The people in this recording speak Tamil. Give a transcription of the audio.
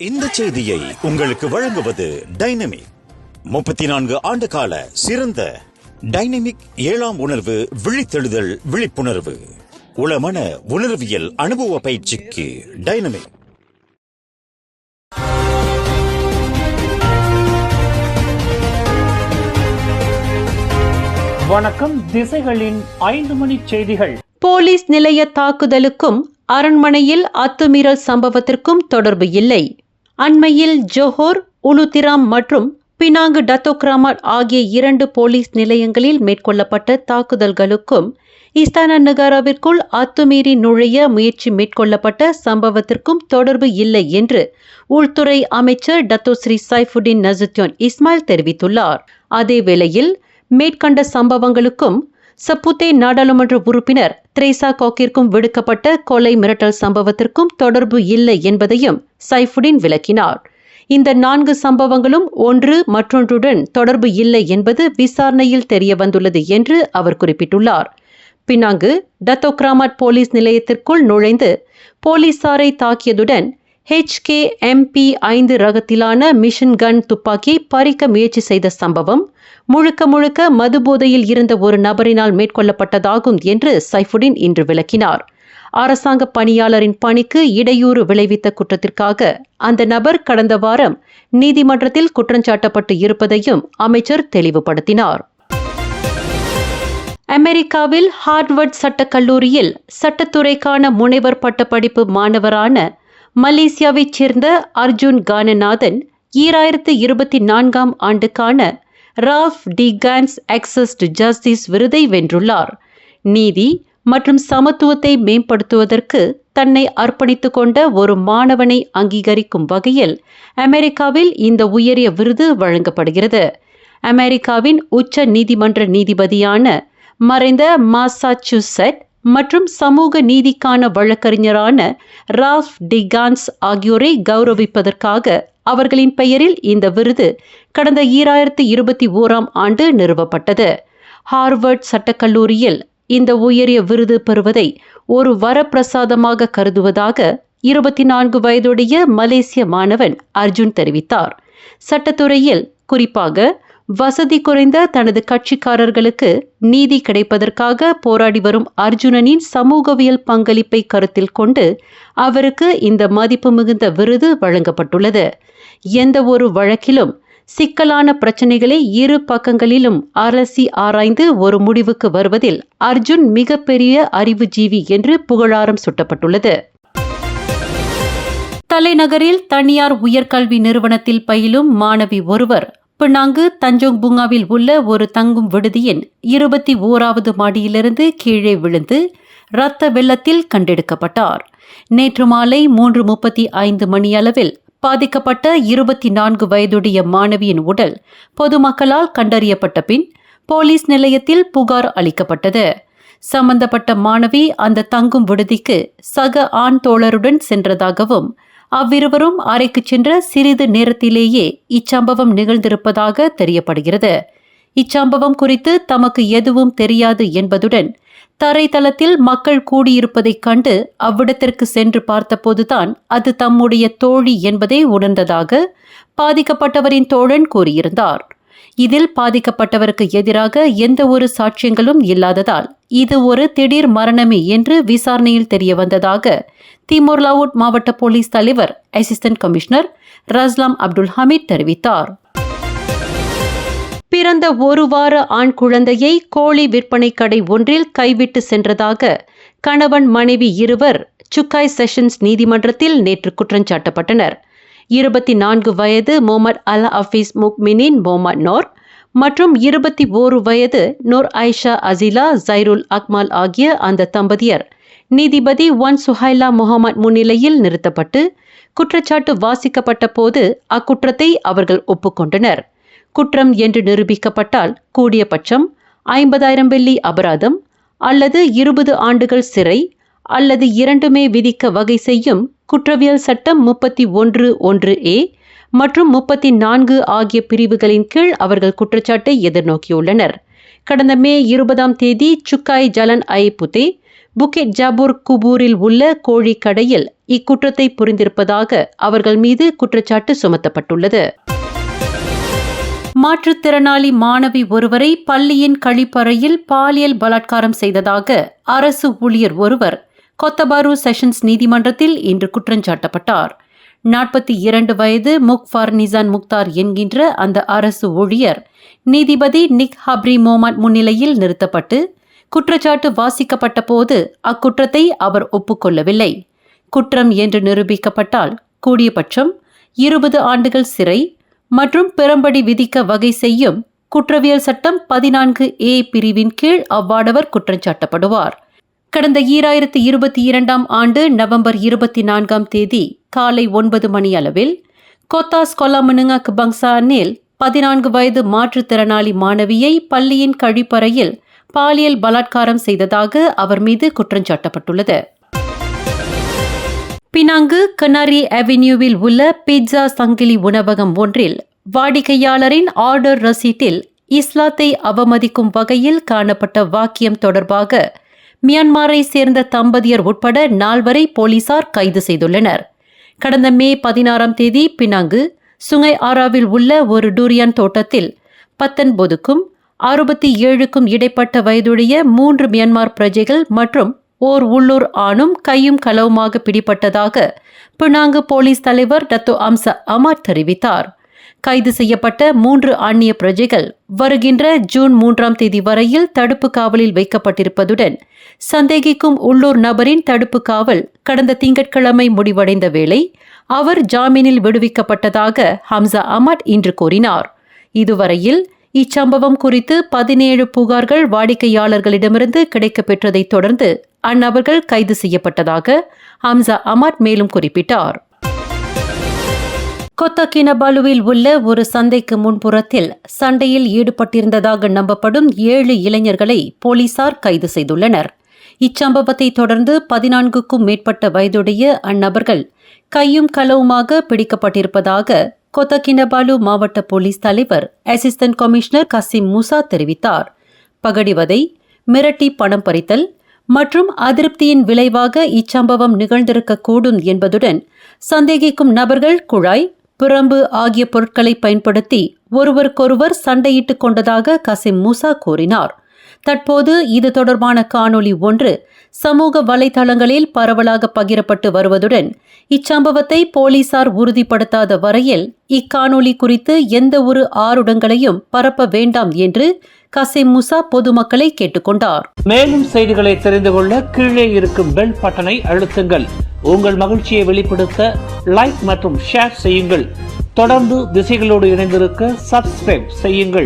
இந்த செய்தியை உங்களுக்கு வழங்குவது டைனமிக். 34 ஆண்டு கால சிறந்த டைனமிக் 7ஆம் உணர்வு விழித்தெழுதல் விழிப்புணர்வு உளமன உணர்வியல் அனுபவ பயிற்சிக்கு டைனமிக். வணக்கம். திசைகளின் 5 மணி செய்திகள். போலீஸ் நிலைய தாக்குதலுக்கும் அரண்மனையில் அத்துமீறல் சம்பவத்திற்கும் தொடர்பு இல்லை. அண்மையில் ஜோஹர், உலுத்திராம் மற்றும் பினாங்கு டத்தோக்ராமட் ஆகிய 2 போலீஸ் நிலையங்களில் மேற்கொள்ளப்பட்ட தாக்குதல்களுக்கும் இஸ்தானா நகராவிற்குள் அத்துமீறி நுழைய முயற்சி மேற்கொள்ளப்பட்ட சம்பவத்திற்கும் தொடர்பு இல்லை என்று உள்துறை அமைச்சர் டத்தோஸ்ரீ சைஃபுடின் நசுத்யோன் இஸ்மாயில் தெரிவித்துள்ளார். அதேவேளையில் மேற்கண்ட சம்பவங்களுக்கும் சப்புத்தே நாடாளுமன்ற உறுப்பினர் த்ரேசா காக்கிற்கும் விடுக்கப்பட்ட கொலை மிரட்டல் சம்பவத்திற்கும் தொடர்பு இல்லை என்பதையும் சைஃபுடின் விளக்கினார். இந்த 4 சம்பவங்களும் ஒன்று மற்றொன்றுடன் தொடர்பு இல்லை என்பது விசாரணையில் தெரிய வந்துள்ளது என்று அவர் குறிப்பிட்டுள்ளார். பினாங்கு டத்தோக்ராமட் போலீஸ் நிலையத்திற்குள் நுழைந்து போலீசாரை தாக்கியதுடன் HK-MP5 ரகத்திலான மிஷின் கன் துப்பாக்கியை பறிக்க முயற்சி செய்த சம்பவம் முழுக்க மதுபோதையில் இருந்த ஒரு நபரினால் மேற்கொள்ளப்பட்டதாகும் என்று சைஃபுடின் இன்று விளக்கினார். அரசாங்க பணியாளரின் பணிக்கு இடையூறு விளைவித்த குற்றத்திற்காக அந்த நபர் கடந்த வாரம் நீதிமன்றத்தில் குற்றஞ்சாட்டப்பட்டு இருப்பதையும் அமைச்சர் தெளிவுபடுத்தினார். அமெரிக்காவில் ஹார்வர்ட் சட்டக்கல்லூரியில் சட்டத்துறைக்கான முனைவர் பட்டப்படிப்பு மாணவரான மலேசியாவைச் சேர்ந்த அர்ஜுன் கானநாதன் 2024ஆம் ஆண்டுக்கான Ralph D Kans access to justice விருதை வென்றுள்ளார். நீதி மற்றும் சமத்துவத்தை மேம்படுத்துவதற்கு தன்னை அர்ப்பணித்துக் கொண்ட ஒரு மாணவனை அங்கீகரிக்கும் வகையில் அமெரிக்காவில் இந்த உயரிய விருது வழங்கப்படுகிறது. அமெரிக்காவின் உச்ச நீதிமன்ற நீதிபதியான மறைந்த மாசாச்சுசெட் மற்றும் சமூக நீதிக்கான வழக்கறிஞரான ரால்ஃப் டி கான்ஸ் ஆகியோரை கௌரவிப்பதற்காக அவர்களின் பெயரில் இந்த விருது கடந்த 2021ஆம் ஆண்டு நிறுவப்பட்டது. ஹார்வர்ட் சட்டக்கல்லூரியில் இந்த உயரிய விருது பெறுவதை ஒரு வரப்பிரசாதமாக கருதுவதாக 24 வயதுடைய மலேசிய மாணவன் அர்ஜுன் தெரிவித்தார். சட்டத்துறையில் குறிப்பாக வசதி குறைந்த தனது கட்சிக்காரர்களுக்கு நீதி கிடைப்பதற்காக போராடி வரும் அர்ஜுனனின் சமூகவியல் பங்களிப்பை கருத்தில் கொண்டு அவருக்கு இந்த மதிப்பு மிகுந்த விருது வழங்கப்பட்டுள்ளது. எந்த ஒரு வழக்கிலும் சிக்கலான பிரச்சனைகளை இரு பக்கங்களிலும் அலசி ஆராய்ந்து ஒரு முடிவுக்கு வருவதில் அர்ஜுன் மிகப்பெரிய அறிவுஜீவி என்று புகழாரம் சூட்டப்பட்டுள்ளது. தலைநகரில் தனியார் உயர்கல்வி நிறுவனத்தில் பயிலும் மாணவி ஒருவர் பினாங்கு தஞ்சோங் பூங்காவில் உள்ள ஒரு தங்கும் விடுதியின் 21வது மாடியிலிருந்து கீழே விழுந்து இரத்த வெள்ளத்தில் கண்டெடுக்கப்பட்டார். நேற்று மாலை 3:35 மணியளவில் பாதிக்கப்பட்ட 24 வயதுடைய மாணவியின் உடல் பொதுமக்களால் கண்டறியப்பட்ட பின் போலீஸ் நிலையத்தில் புகார் அளிக்கப்பட்டது. சம்பந்தப்பட்ட மாணவி அந்த தங்கும் விடுதிக்கு சக ஆண் தோழருடன் சென்றதாகவும் அவ்விருவரும் அறைக்கு சென்ற சிறிது நேரத்திலேயே இச்சம்பவம் நிகழ்ந்திருப்பதாக தெரியப்படுகிறது. இச்சம்பவம் குறித்து தமக்கு எதுவும் தெரியாது என்பதுடன் தரைத்தளத்தில் மக்கள் கூடியிருப்பதைக் கண்டு அவ்விடத்திற்கு சென்று பார்த்தபோதுதான் அது தம்முடைய தோழி என்பதை உணர்ந்ததாக பாதிக்கப்பட்டவரின் தோழன் கூறியிருந்தார். இதில் பாதிக்கப்பட்டவருக்கு எதிராக எந்த ஒரு சாட்சியங்களும் இல்லாததால் இது ஒரு திடீர் மரணமே என்று விசாரணையில் தெரிய வந்ததாக திமோர் லாவுட் மாவட்ட போலீஸ் தலைவர் அசிஸ்டன்ட் கமிஷனர் ரஸ்லாம் அப்துல் ஹமீத் தெரிவித்தார். பிறந்த ஒரு வார ஆண் குழந்தையை கோழி விற்பனை கடை ஒன்றில் கைவிட்டு சென்றதாக கணவன் மனைவி இருவர் சுக்காய் செஷன்ஸ் நீதிமன்றத்தில் நேற்று குற்றஞ்சாட்டப்பட்டனர். 24 வயது முகமது அல் ஹஃபீஸ் முக்மினின் முகமது நோர் மற்றும் 21 வயது நோர் ஐஷா அசிலா ஜைருல் அக்மால் ஆகிய அந்த தம்பதியர் நீதிபதி ஒன் சுஹைலா முகமது முன்னிலையில் நிறுத்தப்பட்டு குற்றச்சாட்டு வாசிக்கப்பட்ட போது அக்குற்றத்தை அவர்கள் ஒப்புக்கொண்டனர். குற்றம் என்று நிரூபிக்கப்பட்டால் கூடியபட்சம் 50,000 வெள்ளி அபராதம் அல்லது 20 ஆண்டுகள் சிறை அல்லது இரண்டுமே விதிக்க வகை செய்யும் குற்றவியல் சட்டம் 31(1)A மற்றும் 34 ஆகிய பிரிவுகளின் கீழ் அவர்கள் குற்றச்சாட்டை எதிர்நோக்கியுள்ளனர். கடந்த மே 20ஆம் தேதி சுக்காய் ஜலன் ஐ புத்தே புக்கெட் ஜாபூர் குபூரில் உள்ள கோழிக்கடையில் இக்குற்றத்தை புரிந்திருப்பதாக அவர்கள் மீது குற்றச்சாட்டு சுமத்தப்பட்டுள்ளது. மாற்றுத்திறனாளி மாணவி ஒருவரை பள்ளியின் கழிப்பறையில் பாலியல் பலாத்காரம் செய்ததாக அரசு ஊழியர் ஒருவர் கொத்தபாரு செஷன்ஸ் நீதிமன்றத்தில் இன்று குற்றஞ்சாட்டப்பட்டார். 42 வயது முக்ஃபார் நிசான் முக்தார் என்கின்ற அந்த அரசு ஊழியர் நீதிபதி நிக் ஹப்ரி மொஹமட் முன்னிலையில் நிறுத்தப்பட்டு குற்றச்சாட்டு வாசிக்கப்பட்ட போது அக்குற்றத்தை அவர் ஒப்புக்கொள்ளவில்லை. குற்றம் என்று நிரூபிக்கப்பட்டால் கூடியபட்சம் 20 ஆண்டுகள் சிறை மற்றும் பிறம்படி விதிக்க வகை செய்யும் குற்றவியல் சட்டம் 14A பிரிவின் கீழ் அவ்வாடவர் குற்றஞ்சாட்டப்படுவார். கடந்த 2022 ஆண்டு நவம்பர் 24 காலை 9 மணி அளவில் கோத்தாஸ் கொல்லாமனுங்கக் பங்சானில் 14 வயது மாற்றுத்திறனாளி மாணவியை பள்ளியின் கழிப்பறையில் பாலியல் பலாத்காரம் செய்ததாக அவர் மீது குற்றஞ்சாட்டப்பட்டுள்ளது. பினாங்கு கனாரி அவென்யூவில் உள்ள பீட்சா சங்கிலி உணவகம் ஒன்றில் வாடிக்கையாளரின் ஆர்டர் ரசீட்டில் இஸ்லாத்தை அவமதிக்கும் வகையில் காணப்பட்ட வாக்கியம் தொடர்பாக மியான்மரை சேர்ந்த தம்பதியர் உட்பட 4 போலீசார் கைது செய்துள்ளனர். கடந்த மே 16 பினாங்கு சுங்கை ஆராவில் உள்ள ஒரு டூரியான் தோட்டத்தில் 19க்கும் 67க்கும் இடைப்பட்ட வயதுடைய 3 மியான்மர் பிரஜைகள் மற்றும் ஓர் உள்ளூர் ஆணும் கையும் களவுமாக பிடிபட்டதாக பினாங்கு போலீஸ் தலைவர் டத்தோ அம்சா அமாட் தெரிவித்தார். கைது செய்யப்பட்ட 3 அந்நிய பிரஜைகள் வருகின்ற ஜூன் 3 வரையில் தடுப்பு காவலில் வைக்கப்பட்டிருப்பதுடன் சந்தேகிக்கும் உள்ளூர் நபரின் தடுப்பு காவல் கடந்த திங்கட்கிழமை முடிவடைந்த வேளை அவர் ஜாமீனில் விடுவிக்கப்பட்டதாக ஹம்சா அமாட் இன்று கூறினார். இதுவரையில் இச்சம்பவம் குறித்து 17 புகார்கள் வாடிக்கையாளர்களிடமிருந்து கிடைக்கப்பெற்றதை தொடர்ந்து அந்நபர்கள் கைது செய்யப்பட்டதாக ஹம்சா அமாட் மேலும் குறிப்பிட்டார். கொத்தகினபாலுவில் உள்ள ஒரு சந்தைக்கு முன்புறத்தில் சண்டையில் ஈடுபட்டிருந்ததாக நம்பப்படும் 7 இளைஞர்களை போலீசார் கைது செய்துள்ளனர். இச்சம்பவத்தை தொடர்ந்து 14க்கும் மேற்பட்ட வயதுடைய அந்நபர்கள் கையும் களவுமாக பிடிக்கப்பட்டிருப்பதாக கொத்தகினபாலு மாவட்ட போலீஸ் தலைவர் அசிஸ்டன்ட் கமிஷனர் கசிம் மூசா தெரிவித்தார். பகடிவதை, மிரட்டி பணம் பறித்தல் மற்றும் அதிருப்தியின் விளைவாக இச்சம்பவம் நிகழ்ந்திருக்கக்கூடும் என்பதுடன் சந்தேகிக்கும் நபர்கள் குழாய், பிரம்பு ஆகிய பொருட்களை பயன்படுத்தி ஒருவருக்கொருவர் சண்டையிட்டுக் கொண்டதாக கசிம் மூசா கூறினார். தற்போது இது தொடர்பான காணொளி ஒன்று சமூக வலைதளங்களில் பரவலாக பகிரப்பட்டு வருவதுடன் இச்சம்பவத்தை போலீசார் உறுதிப்படுத்தாத வரையில் இக்காணொளி குறித்து எந்த ஒரு ஆருடங்களையும் பரப்ப வேண்டாம் என்று கசிம் மூசா பொதுமக்களை கேட்டுக்கொண்டார். மேலும் செய்திகளை தெரிந்து கொள்ள கீழே இருக்கும் பெல் பட்டனை அழுத்துங்கள். உங்கள் மகிழ்ச்சியை வெளிப்படுத்த லைக் மற்றும் ஷேர் செய்யுங்கள். தொடர்ந்து திசைகளோடு இணைந்திருக்க சப்ஸ்கிரைப் செய்யுங்கள்.